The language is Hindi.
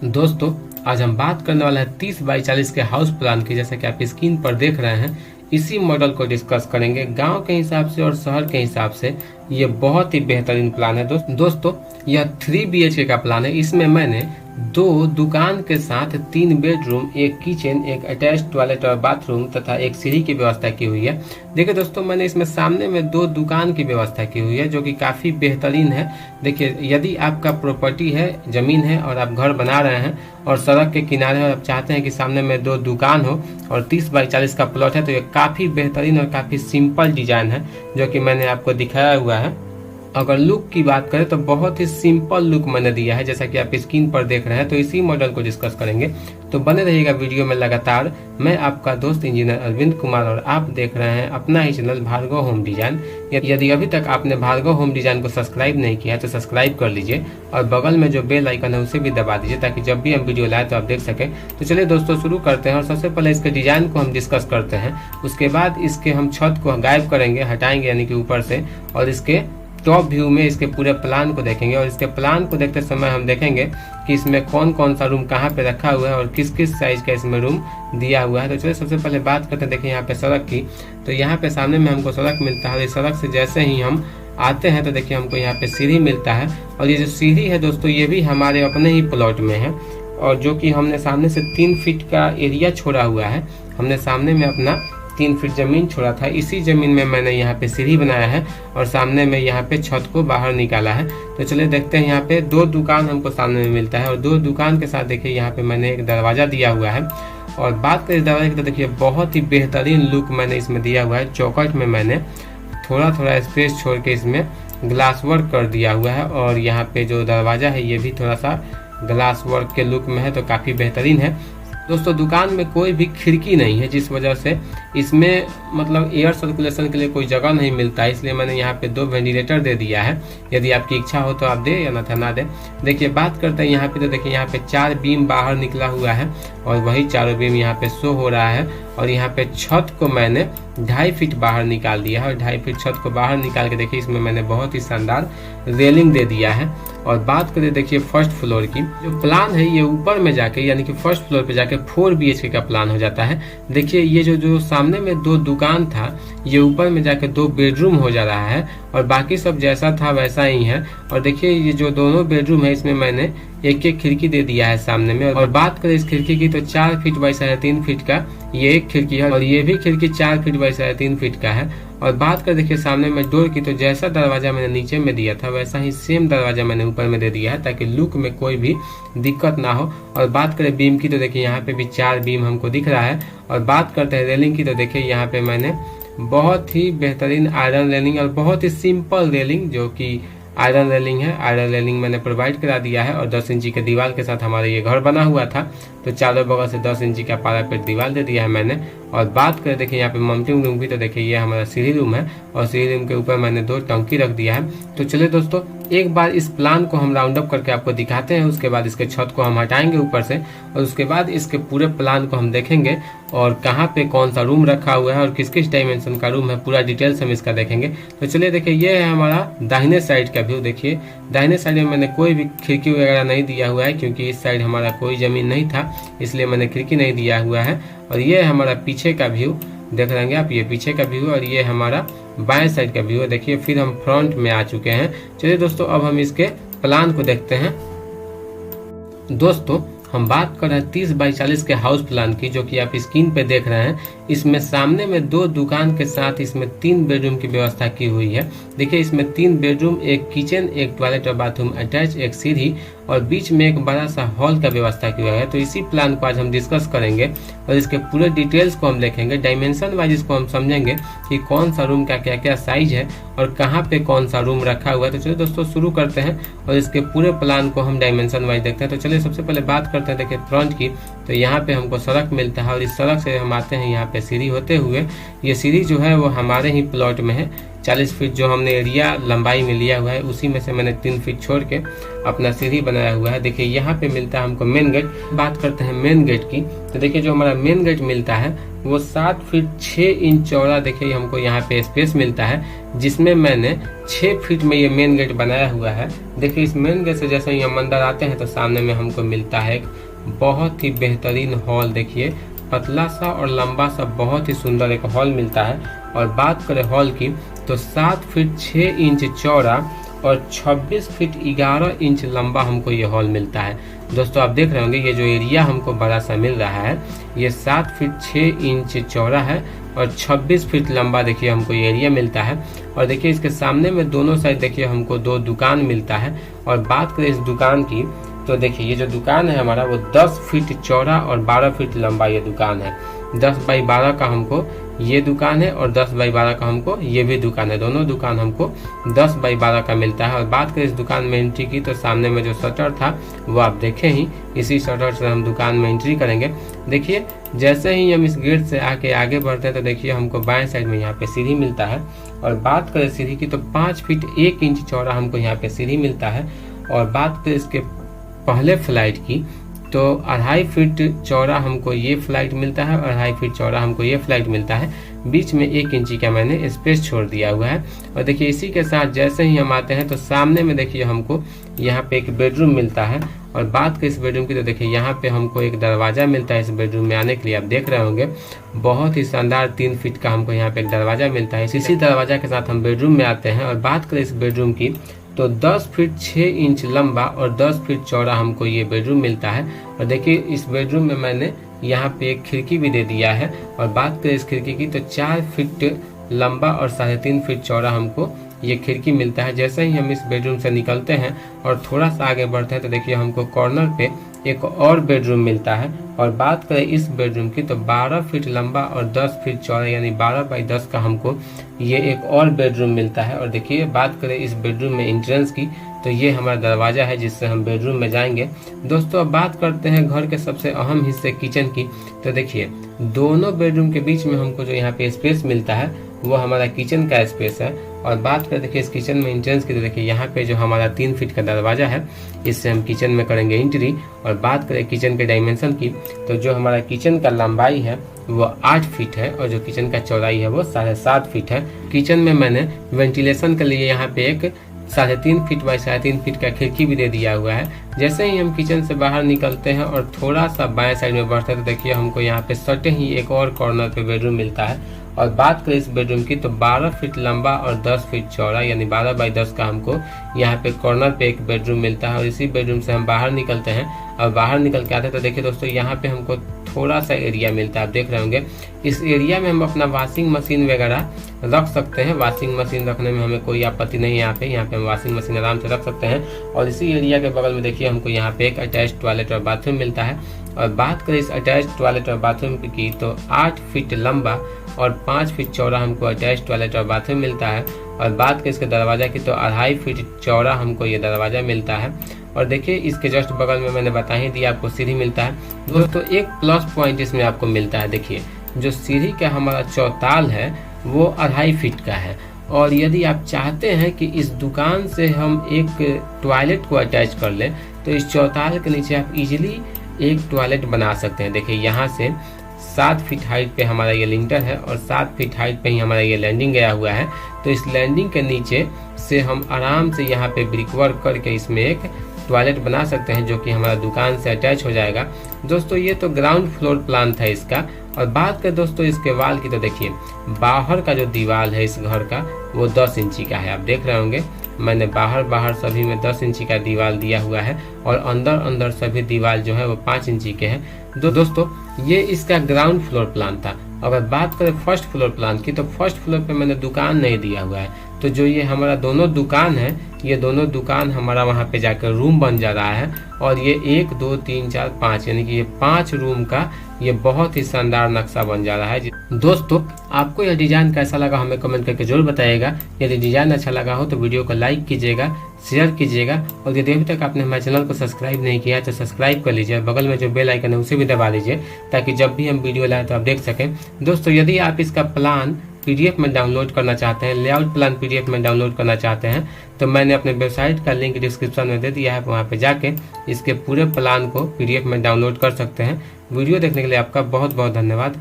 दोस्तों आज हम बात करने वाले हैं 30 बाई 40 के हाउस प्लान की। जैसा कि आप स्क्रीन पर देख रहे हैं, इसी मॉडल को डिस्कस करेंगे गांव के हिसाब से और शहर के हिसाब से। ये बहुत ही बेहतरीन प्लान है दोस्तों यह 3 BHK का प्लान है। इसमें मैंने 2 दुकान के साथ 3 बेडरूम, एक किचन, एक अटैच टॉयलेट और बाथरूम तथा एक सीढ़ी की व्यवस्था की हुई है। देखिए दोस्तों, मैंने इसमें सामने में 2 दुकान की व्यवस्था की हुई है जो कि काफ़ी बेहतरीन है। देखिए, यदि आपका प्रॉपर्टी है, ज़मीन है और आप घर बना रहे हैं और सड़क के किनारे और आप चाहते हैं कि सामने में 2 दुकान हो और 30 बाई 40 का प्लॉट है, तो ये काफ़ी बेहतरीन और काफ़ी सिंपल डिजाइन है जो कि मैंने आपको दिखाया हुआ है। अगर लुक की बात करें तो बहुत ही सिंपल लुक मैंने दिया है, जैसा कि आप स्क्रीन पर देख रहे हैं। तो इसी मॉडल को डिस्कस करेंगे, तो बने रहिएगा वीडियो में लगातार। मैं आपका दोस्त इंजीनियर अरविंद कुमार और आप देख रहे हैं अपना ही चैनल भार्गव होम डिजाइन। यदि अभी तक आपने भार्गव होम डिजाइन को सब्सक्राइब नहीं किया तो सब्सक्राइब कर लीजिए और बगल में जो बेल आइकन है उसे भी दबा दीजिए ताकि जब भी हम वीडियो लाए तो आप देख सकें। तो चलिए दोस्तों शुरू करते हैं और सबसे पहले इसके डिजाइन को हम डिस्कस करते हैं। उसके बाद इसके हम छत को गायब करेंगे, हटाएंगे यानी कि ऊपर से, और इसके टॉप व्यू में इसके पूरे प्लान को देखेंगे। और इसके प्लान को देखते समय हम देखेंगे कि इसमें कौन कौन सा रूम कहाँ पे रखा हुआ है और किस किस साइज का इसमें रूम दिया हुआ है। तो चलिए सबसे पहले बात करते हैं। देखिए यहाँ पे सड़क की, तो यहाँ पे सामने में हमको सड़क मिलता है। इस सड़क से जैसे ही हम आते हैं तो देखिए हमको यहाँ पे सीढ़ी मिलता है। और ये जो सीढ़ी है दोस्तों, ये भी हमारे अपने ही प्लॉट में है और जो कि हमने सामने से 3 फीट का एरिया छोड़ा हुआ है। हमने सामने में अपना 3 फीट जमीन छोड़ा था, इसी जमीन में मैंने यहाँ पे सीढ़ी बनाया है और सामने में यहाँ पे छत को बाहर निकाला है। तो चलिए देखते हैं। यहाँ पे 2 दुकान हमको सामने में मिलता है और 2 दुकान के साथ देखिए यहाँ पे मैंने एक दरवाजा दिया हुआ है। और बात करें दरवाजे की तो देखिए बहुत ही बेहतरीन लुक मैंने इसमें दिया हुआ है। चौखट में मैंने थोड़ा थोड़ा स्पेस छोड़ के इसमें ग्लास वर्क कर दिया हुआ है और यहाँ पे जो दरवाजा है ये भी थोड़ा सा ग्लास वर्क के लुक में है, तो काफ़ी बेहतरीन है। दोस्तों दुकान में कोई भी खिड़की नहीं है, जिस वजह से इसमें मतलब एयर सर्कुलेशन के लिए कोई जगह नहीं मिलता है, इसलिए मैंने यहाँ पे 2 वेंटिलेटर दे दिया है। यदि आपकी इच्छा हो तो आप दे या ना दे। देखिए बात करते हैं यहाँ पे, तो देखिए यहाँ पे 4 बीम बाहर निकला हुआ है और वही चारों बीम यहाँ पे शो हो रहा है। और यहाँ पे छत को मैंने 2.5 फीट बाहर निकाल दिया है और 2.5 फीट छत को बाहर निकाल के देखिए इसमें मैंने बहुत ही शानदार रेलिंग दे दिया है। और बात करें देखिए फर्स्ट फ्लोर की, जो प्लान है ये ऊपर में जाके यानी कि फर्स्ट फ्लोर पे जाके 4 BHK का प्लान हो जाता है। देखिए ये जो सामने में 2 दुकान था, ये ऊपर में जाके 2 बेडरूम हो जा रहा है और बाकी सब जैसा था वैसा ही है। और देखिए ये जो दोनों बेडरूम है इसमें मैंने एक खिड़की दे दिया है सामने में। और बात करें इस खिड़की की तो 4 फीट बाई 3.5 फीट का ये एक खिड़की है और ये भी खिड़की 4 फीट बाई 3.5 फीट का है। और बात कर देखिए सामने में डोर की, तो जैसा दरवाजा मैंने नीचे में दिया था वैसा ही सेम दरवाजा मैंने ऊपर में दे दिया है ताकि लुक में कोई भी दिक्कत ना हो। और बात करें बीम की तो देखिए यहाँ पे भी 4 बीम हमको दिख रहा है। और बात करते हैं रेलिंग की, तो देखिए यहाँ पे मैंने बहुत ही बेहतरीन आयरन रेलिंग और बहुत ही सिंपल रेलिंग, जो कि आयरन रेलिंग है, आयरन रेलिंग मैंने प्रोवाइड करा दिया है। और 10 इंची के दीवार के साथ हमारा ये घर बना हुआ था, तो चारों बगल से 10 इंची का पैरापेट दीवार दे दिया है मैंने। और बात करें देखिए यहाँ पे मल्टिंग रूम की, तो देखिए ये हमारा सीढ़ी रूम है और सीढ़ी रूम के ऊपर मैंने 2 टंकी रख दिया है। तो चलिए दोस्तों एक बार इस प्लान को हम राउंड अप करके आपको दिखाते हैं। उसके बाद इसके छत को हम हटाएंगे ऊपर से और उसके बाद इसके पूरे प्लान को हम देखेंगे और कहाँ पे कौन सा रूम रखा हुआ है और किस किस डायमेंशन का रूम है, पूरा डिटेल्स हम इसका देखेंगे। तो चलिए देखिए ये है हमारा दाहिने साइड का व्यू। देखिए दाहिने साइड में मैंने कोई भी खिड़की वगैरह नहीं दिया हुआ है क्योंकि इस साइड हमारा कोई जमीन नहीं था, इसलिए मैंने खिड़की नहीं दिया हुआ है। और ये है हमारा पीछे का व्यू, देख रहे हैं आप, ये पीछे का व्यू और ये हमारा बाएं साइड का व्यू है। देखिए फिर हम फ्रंट में आ चुके हैं। चलिए दोस्तों अब हम इसके प्लान को देखते हैं। दोस्तों हम बात कर रहे हैं 30 बाई 40 के हाउस प्लान की, जो कि आप स्क्रीन पे देख रहे हैं। इसमें सामने में 2 दुकान के साथ इसमें 3 बेडरूम की व्यवस्था की हुई है। देखिए इसमें 3 बेडरूम, एक किचन, एक टॉयलेट और बाथरूम अटैच, एक सीढ़ी और बीच में एक बड़ा सा हॉल का व्यवस्था किया है। तो इसी प्लान को आज हम डिस्कस करेंगे और इसके पूरे डिटेल्स को हम देखेंगे, डायमेंशन वाइज इसको हम समझेंगे कि कौन सा रूम का क्या क्या साइज है और कहाँ पे कौन सा रूम रखा हुआ है। तो चलिए दोस्तों शुरू करते हैं और इसके पूरे प्लान को हम डायमेंशन वाइज देखते हैं। तो चलिए सबसे पहले बात करते हैं देखिए फ्रंट की, तो यहाँ पे हमको सड़क मिलता है और इस सड़क से हम आते हैं यहाँ पे सीढ़ी होते हुए। ये सीढ़ी जो है वो हमारे ही प्लॉट में है, 40 फीट जो हमने एरिया लंबाई में लिया हुआ है उसी में से मैंने 3 फीट छोड़ के अपना सीढ़ी बनाया हुआ है। देखिए यहाँ पे मिलता है हमको मेन गेट। बात करते हैं मेन गेट की, तो देखिए जो हमारा मेन गेट मिलता है वो 7 फीट 6 इंच चौड़ा देखिए हमको यहाँ पे स्पेस मिलता है, जिसमें मैंने 6 फीट में ये मेन गेट बनाया हुआ है। देखिए इस मेन गेट से जैसे ही हम अंदर आते हैं तो सामने में हमको मिलता है एक बहुत ही बेहतरीन हॉल। देखिए पतला सा और लंबा सा बहुत ही सुंदर एक हॉल मिलता है। और बात करें हॉल की तो 7 फीट 6 इंच चौड़ा और 26 फीट 11 इंच लंबा हमको ये हॉल मिलता है। दोस्तों आप देख रहे होंगे ये जो एरिया हमको बड़ा सा मिल रहा है ये 7 फीट 6 इंच चौड़ा है और 26 फीट लंबा देखिए हमको ये एरिया मिलता है। और देखिए इसके सामने में दोनों साइड देखिए हमको 2 दुकान मिलता है। और बात करें इस दुकान की तो देखिए ये जो दुकान है हमारा वो 10 फीट चौड़ा और 12 फीट लंबा ये दुकान है। 10 बाई 12 का हमको ये दुकान है और 10 बाई 12 का हमको ये भी दुकान है। दोनों दुकान हमको 10 बाई 12 का मिलता है। और बात करें इस दुकान में एंट्री की तो सामने में जो शटर था वो आप देखें ही, इसी शटर से हम दुकान में एंट्री करेंगे। देखिए जैसे ही हम इस गेट से आगे बढ़ते हैं तो देखिए हमको बाएं साइड में यहाँ पे सीढ़ी मिलता है। और बात करें सीढ़ी की तो 5 फीट 1 इंच चौड़ा हमको यहाँ पे सीढ़ी मिलता है। और बात करें इसके पहले फ्लाइट की तो 2.5 फीट चौड़ा हमको ये फ्लाइट मिलता है और 2.5 फीट चौड़ा हमको ये फ्लाइट मिलता है। बीच में 1 इंची का मैंने स्पेस छोड़ दिया हुआ है। और देखिए इसी के साथ जैसे ही हम आते हैं तो सामने में देखिए हमको यहाँ पे एक बेडरूम मिलता है। और बात करें इस बेडरूम की तो देखिए यहाँ पे हमको एक दरवाजा मिलता है इस बेडरूम में आने के लिए। आप देख रहे होंगे बहुत ही शानदार 3 फीट का हमको यहाँ पे एक दरवाजा मिलता है। इसी दरवाजा के साथ हम बेडरूम में आते हैं। और बात करें इस बेडरूम की तो 10 फीट 6 इंच लंबा और 10 फीट चौड़ा हमको ये बेडरूम मिलता है। और देखिए इस बेडरूम में मैंने यहाँ पे एक खिड़की भी दे दिया है। और बात करें इस खिड़की की तो 4 फीट लंबा और 3.5 फीट चौड़ा हमको ये खिड़की मिलता है। जैसे ही हम इस बेडरूम से निकलते हैं और थोड़ा सा आगे बढ़ते हैं तो देखिए हमको कॉर्नर पे एक और बेडरूम मिलता है। और बात करें इस बेडरूम की तो 12 फीट लंबा और 10 फीट चौड़ा यानी 12 बाई 10 का हमको ये एक और बेडरूम मिलता है। और देखिए बात करें इस बेडरूम में एंट्रेंस की तो ये हमारा दरवाजा है जिससे हम बेडरूम में जाएंगे। दोस्तों अब बात करते हैं घर के सबसे अहम हिस्से किचन की। तो देखिए दोनों बेडरूम के बीच में हमको जो यहाँ पे स्पेस मिलता है वो हमारा किचन का स्पेस है। और बात करें देखिए इस किचन में एंट्रेंस की तो देखिए यहाँ पे जो हमारा 3 फीट का दरवाजा है इससे हम किचन में करेंगे एंट्री। और बात करें किचन के डायमेंशन की तो जो हमारा किचन का लंबाई है वो 8 फीट है और जो किचन का चौड़ाई है वो 7.5 फीट है। किचन में मैंने वेंटिलेशन के लिए यहाँ पे एक 3.5 फीट बाई 3.5 फीट का खिड़की भी दे दिया हुआ है। जैसे ही हम किचन से बाहर निकलते हैं और थोड़ा सा बाएं साइड में बढ़ते हैं तो देखिए हमको यहाँ पे सटे ही एक और कॉर्नर पे बेडरूम मिलता है। और बात करें इस बेडरूम की तो 12 फीट लंबा और 10 फीट चौड़ा यानी 12 बाई 10 का हमको यहाँ पे कॉर्नर पे एक बेडरूम मिलता है। और इसी बेडरूम से हम बाहर निकलते हैं और बाहर निकल के आते हैं तो देखिए दोस्तों यहाँ पे हमको थोड़ा सा एरिया मिलता है। आप देख रहे होंगे इस एरिया में हम अपना वॉशिंग मशीन वगैरह रख सकते हैं। वॉशिंग मशीन रखने में हमें कोई आपत्ति नहीं है। यहाँ पे हम वॉशिंग मशीन आराम से रख सकते हैं। और इसी एरिया के बगल में देखिए हमको यहाँ पे एक अटैच टॉयलेट और बाथरूम मिलता है। और बात करें इस अटैच टॉयलेट और बाथरूम की तो 8 फीट लंबा और 5 फीट चौड़ा हमको अटैच टॉयलेट और बाथरूम मिलता है। और बात करें इसके दरवाजा की तो 2.5 फीट चौड़ा हमको ये दरवाजा मिलता है। और देखिए इसके जस्ट बगल में मैंने बता ही दिया आपको सीढ़ी मिलता है। दोस्तों एक प्लस पॉइंट इसमें आपको मिलता है। देखिए जो सीढ़ी का हमारा चौताल है वो 2.5 फीट का है। और यदि आप चाहते हैं कि इस दुकान से हम एक टॉयलेट को अटैच कर लें तो इस चौताल के नीचे आप इजीली एक टॉयलेट बना सकते हैं। देखिए यहाँ से 7 फीट हाइट पे हमारा ये लिंटर है और 7 फीट हाइट पे ही हमारा ये लैंडिंग गया हुआ है। तो इस लैंडिंग के नीचे से हम आराम से यहाँ पे ब्रिक वर्क करके इसमें एक टॉयलेट बना सकते हैं जो कि हमारा दुकान से अटैच हो जाएगा। दोस्तों ये तो ग्राउंड फ्लोर प्लान था इसका। और बात करें दोस्तों इसके वाल की तो देखिए बाहर का जो दीवार है इस घर का वो 10 इंची का है। आप देख रहे होंगे मैंने बाहर सभी में 10 इंची का दीवार दिया हुआ है और अंदर सभी दीवार जो है वो 5 इंची के हैं। दोस्तों ये इसका ग्राउंड फ्लोर प्लान था। अगर बात करें फर्स्ट फ्लोर प्लान की तो फर्स्ट फ्लोर पे मैंने दुकान नहीं दिया हुआ है। तो जो ये हमारा दोनों दुकान है ये दोनों दुकान हमारा वहाँ पे जाकर रूम बन जा रहा है। और ये 1 2 3 4 5 यानी कि ये 5 रूम का ये बहुत ही शानदार नक्शा बन जा रहा है। दोस्तों आपको यह डिजाइन कैसा लगा हमें कमेंट करके जरूर बताइएगा। यदि डिजाइन अच्छा लगा हो तो वीडियो को लाइक कीजिएगा, शेयर कीजिएगा। और यदि अभी तक आपने हमारे चैनल को सब्सक्राइब नहीं किया तो सब्सक्राइब कर लीजिए। बगल में जो बेल आइकन है उसे भी दबा लीजिए ताकि जब भी हम वीडियो लाएं तो आप देख सकें। दोस्तों यदि आप इसका प्लान PDF में डाउनलोड करना चाहते हैं, लेआउट प्लान PDF में डाउनलोड करना चाहते हैं, तो मैंने अपने वेबसाइट का लिंक डिस्क्रिप्शन में दे दिया है। वहाँ पे जाके इसके पूरे प्लान को PDF में डाउनलोड कर सकते हैं। वीडियो देखने के लिए आपका बहुत बहुत धन्यवाद।